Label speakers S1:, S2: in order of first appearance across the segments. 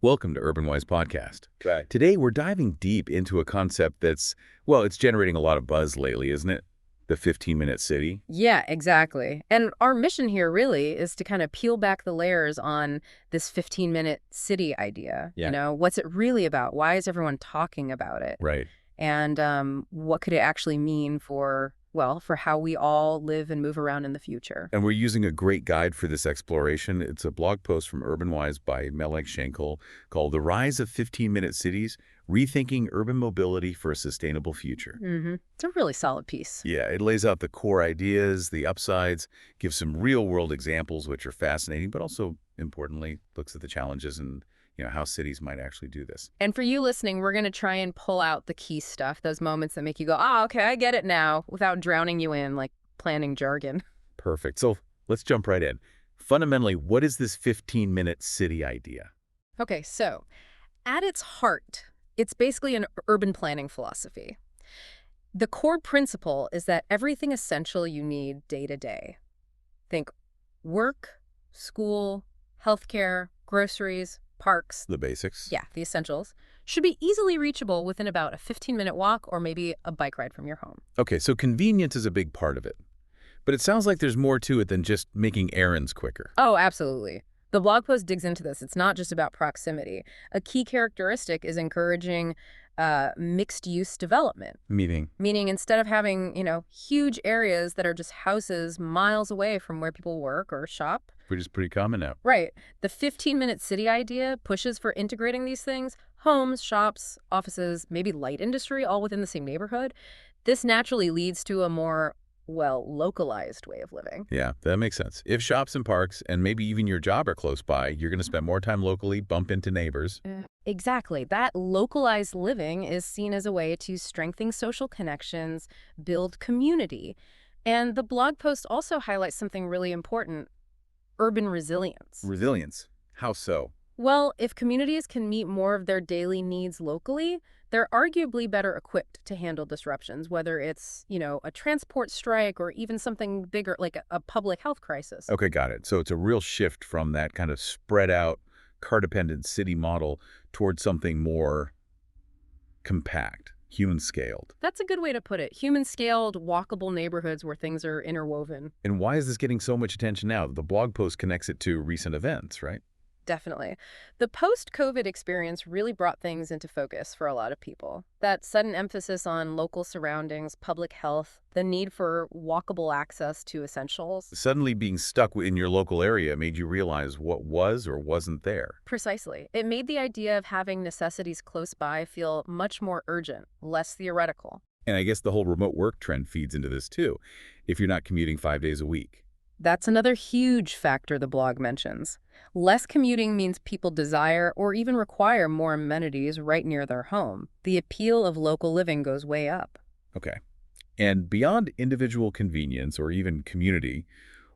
S1: Welcome to UrbanWise Podcast.
S2: Right.
S1: Today, we're diving deep into a concept that's, well, it's generating a lot of buzz lately, isn't it? The 15-minute city.
S3: Yeah, exactly. And our mission here really is to kind of peel back the layers on this 15-minute city idea.
S1: Yeah.
S3: What's it really about? Why is everyone talking about it?
S1: Right.
S3: And what could it actually mean for how we all live and move around in the future?
S1: And we're using a great guide for this exploration. It's a blog post from UrbanWise by Melike Şenkal called The Rise of 15-Minute Cities, Rethinking Urban Mobility for a Sustainable Future.
S3: It's a really solid piece.
S1: Yeah, it lays out the core ideas, the upsides, gives some real-world examples, which are fascinating, but also, importantly, looks at the challenges and how cities might actually do this.
S3: And for you listening, we're going to try and pull out the key stuff, those moments that make you go, okay, I get it now, without drowning you in like planning jargon.
S1: Perfect. So let's jump right in. Fundamentally, what is this 15-minute city idea?
S3: Okay, so at its heart, it's basically an urban planning philosophy. The core principle is that everything essential you need day to day, think work, school, healthcare, groceries, parks,
S1: The basics.
S3: yeah, the essentials, should be easily reachable within about a 15-minute walk or maybe a bike ride from your home.
S1: Okay, so convenience is a big part of it. But it sounds like there's more to it than just making errands quicker.
S3: Oh, absolutely. The blog post digs into this. It's not just about proximity. A key characteristic is encouraging mixed-use development.
S1: Meaning?
S3: Meaning instead of having, huge areas that are just houses miles away from where people work or shop.
S1: Which is pretty common now.
S3: Right. The 15-minute city idea pushes for integrating these things, homes, shops, offices, maybe light industry, all within the same neighborhood. This naturally leads to a more, localized way of living.
S1: Yeah, that makes sense. If shops and parks and maybe even your job are close by, you're going to spend more time locally, bump into neighbors.
S3: Exactly. That localized living is seen as a way to strengthen social connections, build community. And the blog post also highlights something really important: urban resilience.
S1: Resilience. How so?
S3: Well, if communities can meet more of their daily needs locally, they're arguably better equipped to handle disruptions, whether it's, a transport strike or even something bigger like a public health crisis.
S1: Okay, got it. So it's a real shift from that kind of spread out, car-dependent city model towards something more compact, human-scaled.
S3: That's a good way to put it. Human-scaled, walkable neighborhoods where things are interwoven.
S1: And why is this getting so much attention now? The blog post connects it to recent events, right?
S3: Definitely. The post-COVID experience really brought things into focus for a lot of people. That sudden emphasis on local surroundings, public health, the need for walkable access to essentials.
S1: Suddenly being stuck in your local area made you realize what was or wasn't there.
S3: Precisely. It made the idea of having necessities close by feel much more urgent, less theoretical.
S1: And I guess the whole remote work trend feeds into this too, if you're not commuting 5 days a week.
S3: That's another huge factor the blog mentions. Less commuting means people desire or even require more amenities right near their home. The appeal of local living goes way up.
S1: Okay. And beyond individual convenience or even community,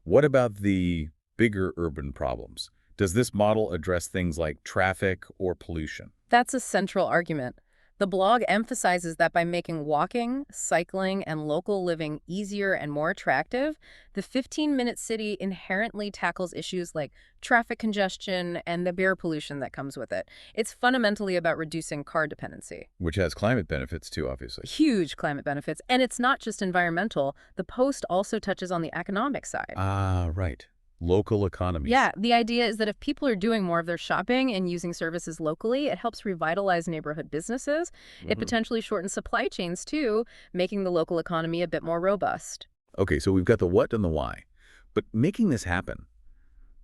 S1: what about the bigger urban problems? Does this model address things like traffic or pollution?
S3: That's a central argument. The blog emphasizes that by making walking, cycling, and local living easier and more attractive, the 15-minute city inherently tackles issues like traffic congestion and the air pollution that comes with it. It's fundamentally about reducing car dependency.
S1: Which has climate benefits too, obviously.
S3: Huge climate benefits. And it's not just environmental. The post also touches on the economic side.
S1: Ah, right. Local economies.
S3: Yeah, the idea is that if people are doing more of their shopping and using services locally, it helps revitalize neighborhood businesses. It potentially shortens supply chains too, making the local economy a bit more robust.
S1: Okay, so we've got the what and the why. But making this happen,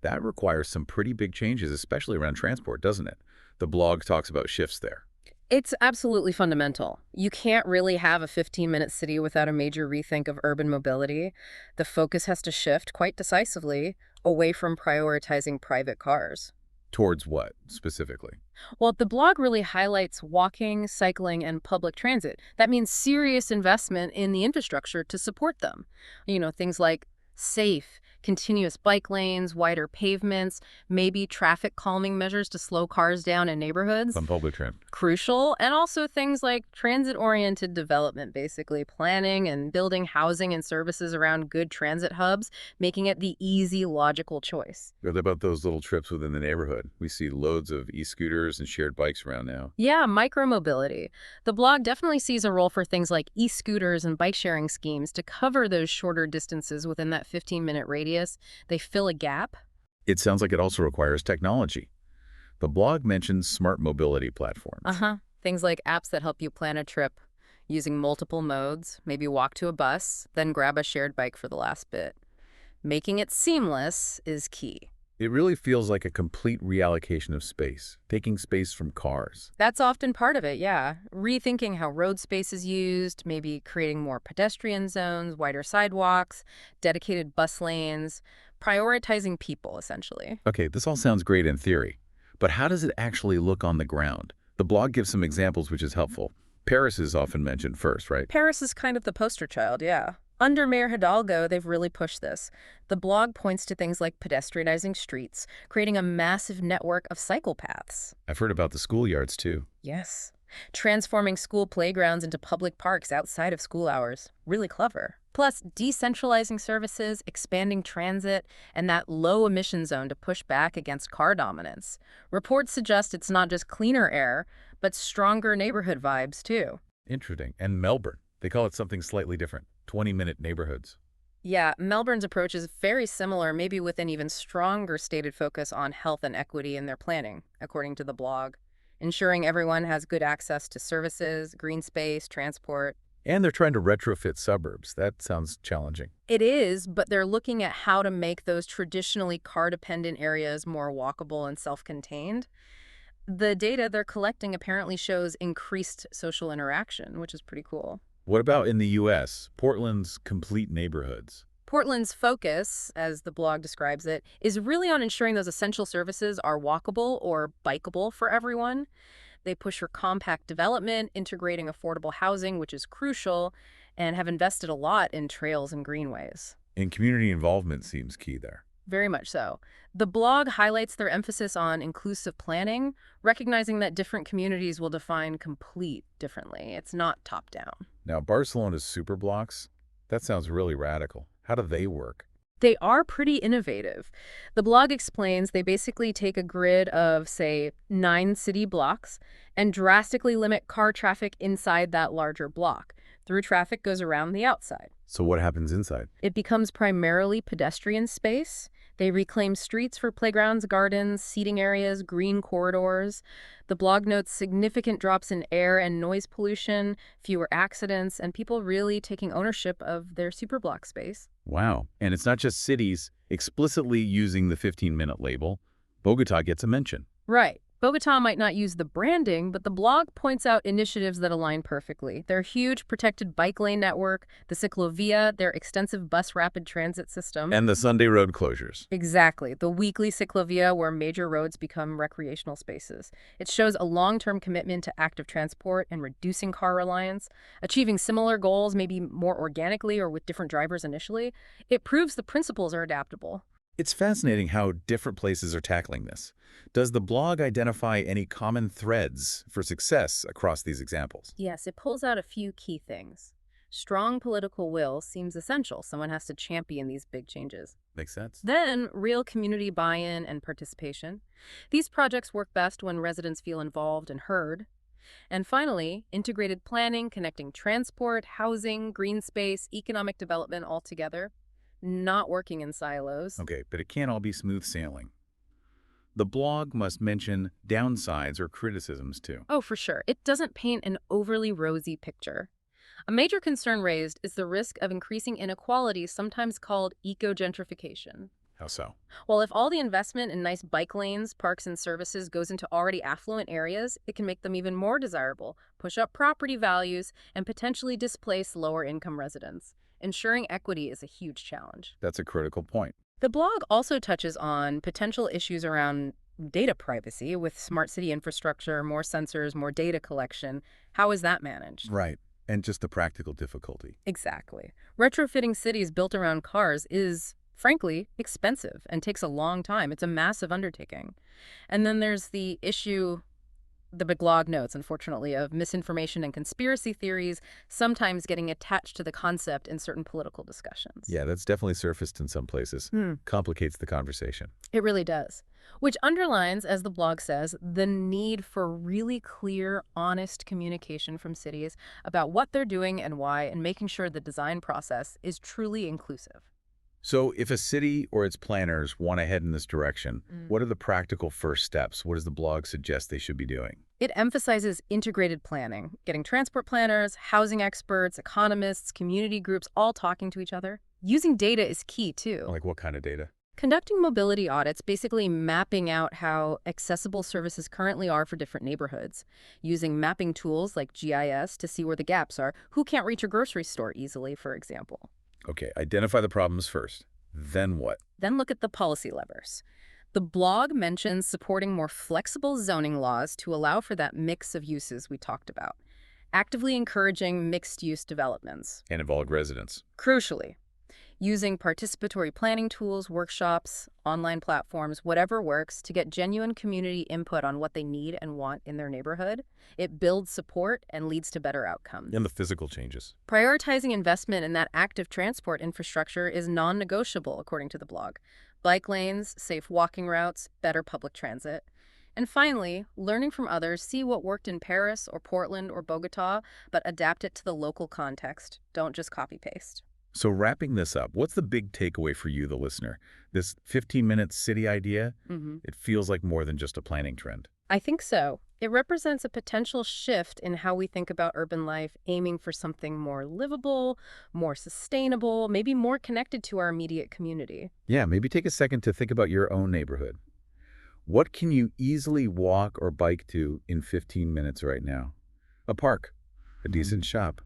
S1: that requires some pretty big changes, especially around transport, doesn't it? The blog talks about shifts there.
S3: It's absolutely fundamental. You can't really have a 15-minute city without a major rethink of urban mobility. The focus has to shift quite decisively away from prioritizing private cars.
S1: Towards what, specifically?
S3: Well, the blog really highlights walking, cycling, and public transit. That means serious investment in the infrastructure to support them. Things like safe, Continuous bike lanes, wider pavements, maybe traffic calming measures to slow cars down in neighborhoods.
S1: On public transit.
S3: Crucial, and also things like transit-oriented development, basically planning and building housing and services around good transit hubs, making it the easy, logical choice.
S1: What about those little trips within the neighborhood? We see loads of e-scooters and shared bikes around now.
S3: Yeah, micromobility. The blog definitely sees a role for things like e-scooters and bike-sharing schemes to cover those shorter distances within that 15-minute radius. They fill a gap.
S1: It sounds like it also requires technology. The blog mentions smart mobility platforms.
S3: Uh-huh. Things like apps that help you plan a trip using multiple modes, maybe walk to a bus, then grab a shared bike for the last bit. Making it seamless is key.
S1: It really feels like a complete reallocation of space, taking space from cars.
S3: That's often part of it, yeah. Rethinking how road space is used, maybe creating more pedestrian zones, wider sidewalks, dedicated bus lanes, prioritizing people, essentially.
S1: Okay, this all sounds great in theory, but how does it actually look on the ground? The blog gives some examples, which is helpful. Paris is often mentioned first, right?
S3: Paris is kind of the poster child, yeah. Under Mayor Hidalgo, they've really pushed this. The blog points to things like pedestrianizing streets, creating a massive network of cycle paths.
S1: I've heard about the schoolyards too.
S3: Yes. Transforming school playgrounds into public parks outside of school hours. Really clever. Plus, decentralizing services, expanding transit, and that low-emission zone to push back against car dominance. Reports suggest it's not just cleaner air, but stronger neighborhood vibes, too.
S1: Interesting. And Melbourne, they call it something slightly different, 20-minute neighborhoods.
S3: Yeah, Melbourne's approach is very similar, maybe with an even stronger stated focus on health and equity in their planning, according to the blog. Ensuring everyone has good access to services, green space, transport.
S1: And they're trying to retrofit suburbs. That sounds challenging.
S3: It is, but they're looking at how to make those traditionally car-dependent areas more walkable and self-contained. The data they're collecting apparently shows increased social interaction, which is pretty cool.
S1: What about in the U.S., Portland's complete neighborhoods?
S3: Portland's focus, as the blog describes it, is really on ensuring those essential services are walkable or bikeable for everyone. They push for compact development, integrating affordable housing, which is crucial, and have invested a lot in trails and greenways.
S1: And community involvement seems key there.
S3: Very much so. The blog highlights their emphasis on inclusive planning, recognizing that different communities will define complete differently. It's not top-down.
S1: Now, Barcelona's superblocks, that sounds really radical. How do they work?
S3: They are pretty innovative. The blog explains they basically take a grid of, say, 9 city blocks and drastically limit car traffic inside that larger block. Through traffic goes around the outside.
S1: So what happens inside?
S3: It becomes primarily pedestrian space. They reclaim streets for playgrounds, gardens, seating areas, green corridors. The blog notes significant drops in air and noise pollution, fewer accidents, and people really taking ownership of their superblock space.
S1: Wow. And it's not just cities explicitly using the 15-minute label. Bogota gets a mention.
S3: Right. Bogota might not use the branding, but the blog points out initiatives that align perfectly. Their huge protected bike lane network, the ciclovia, their extensive bus rapid transit system.
S1: And the Sunday road closures.
S3: Exactly. The weekly ciclovia where major roads become recreational spaces. It shows a long-term commitment to active transport and reducing car reliance, achieving similar goals maybe more organically or with different drivers initially. It proves the principles are adaptable.
S1: It's fascinating how different places are tackling this. Does the blog identify any common threads for success across these examples?
S3: Yes, it pulls out a few key things. Strong political will seems essential. Someone has to champion these big changes.
S1: Makes sense.
S3: Then, real community buy-in and participation. These projects work best when residents feel involved and heard. And finally, integrated planning, connecting transport, housing, green space, economic development all together. Not working in silos.
S1: Okay, but it can't all be smooth sailing. The blog must mention downsides or criticisms too.
S3: Oh, for sure. It doesn't paint an overly rosy picture. A major concern raised is the risk of increasing inequality, sometimes called eco-gentrification.
S1: How so?
S3: Well, if all the investment in nice bike lanes, parks, and services goes into already affluent areas, it can make them even more desirable, push up property values, and potentially displace lower-income residents. Ensuring equity is a huge challenge.
S1: That's a critical point.
S3: The blog also touches on potential issues around data privacy with smart city infrastructure, more sensors, more data collection. How is that managed?
S1: Right. And just the practical difficulty.
S3: Exactly. Retrofitting cities built around cars is frankly, expensive and takes a long time. It's a massive undertaking. And then there's the issue, the big blog notes, unfortunately, of misinformation and conspiracy theories sometimes getting attached to the concept in certain political discussions.
S1: Yeah, that's definitely surfaced in some places. Complicates the conversation.
S3: It really does. Which underlines, as the blog says, the need for really clear, honest communication from cities about what they're doing and why, and making sure the design process is truly inclusive.
S1: So if a city or its planners want to head in this direction, what are the practical first steps? What does the blog suggest they should be doing?
S3: It emphasizes integrated planning, getting transport planners, housing experts, economists, community groups all talking to each other. Using data is key, too.
S1: Like what kind of data?
S3: Conducting mobility audits, basically mapping out how accessible services currently are for different neighborhoods. Using mapping tools like GIS to see where the gaps are, who can't reach a grocery store easily, for example.
S1: Okay, identify the problems first. Then what?
S3: Then look at the policy levers. The blog mentions supporting more flexible zoning laws to allow for that mix of uses we talked about. Actively encouraging mixed-use developments.
S1: And involve residents.
S3: Crucially, using participatory planning tools, workshops, online platforms, whatever works to get genuine community input on what they need and want in their neighborhood. It builds support and leads to better outcomes.
S1: And the physical changes.
S3: Prioritizing investment in that active transport infrastructure is non-negotiable, according to the blog. Bike lanes, safe walking routes, better public transit. And finally, learning from others, see what worked in Paris or Portland or Bogota, but adapt it to the local context. Don't just copy-paste.
S1: So wrapping this up, what's the big takeaway for you, the listener? This 15-minute city idea, it feels like more than just a planning trend.
S3: I think so. It represents a potential shift in how we think about urban life, aiming for something more livable, more sustainable, maybe more connected to our immediate community.
S1: Yeah, maybe take a second to think about your own neighborhood. What can you easily walk or bike to in 15 minutes right now? A park, a decent shop,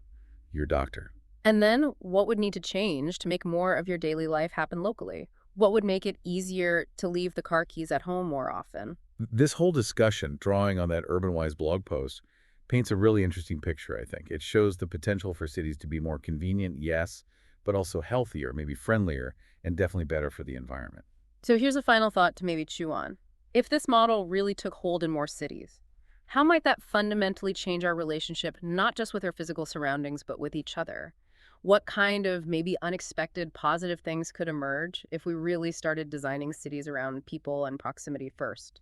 S1: your doctor.
S3: And then what would need to change to make more of your daily life happen locally? What would make it easier to leave the car keys at home more often?
S1: This whole discussion, drawing on that UrbanWise blog post, paints a really interesting picture, I think. It shows the potential for cities to be more convenient, yes, but also healthier, maybe friendlier, and definitely better for the environment.
S3: So here's a final thought to maybe chew on. If this model really took hold in more cities, how might that fundamentally change our relationship, not just with our physical surroundings, but with each other? What kind of maybe unexpected positive things could emerge if we really started designing cities around people and proximity first?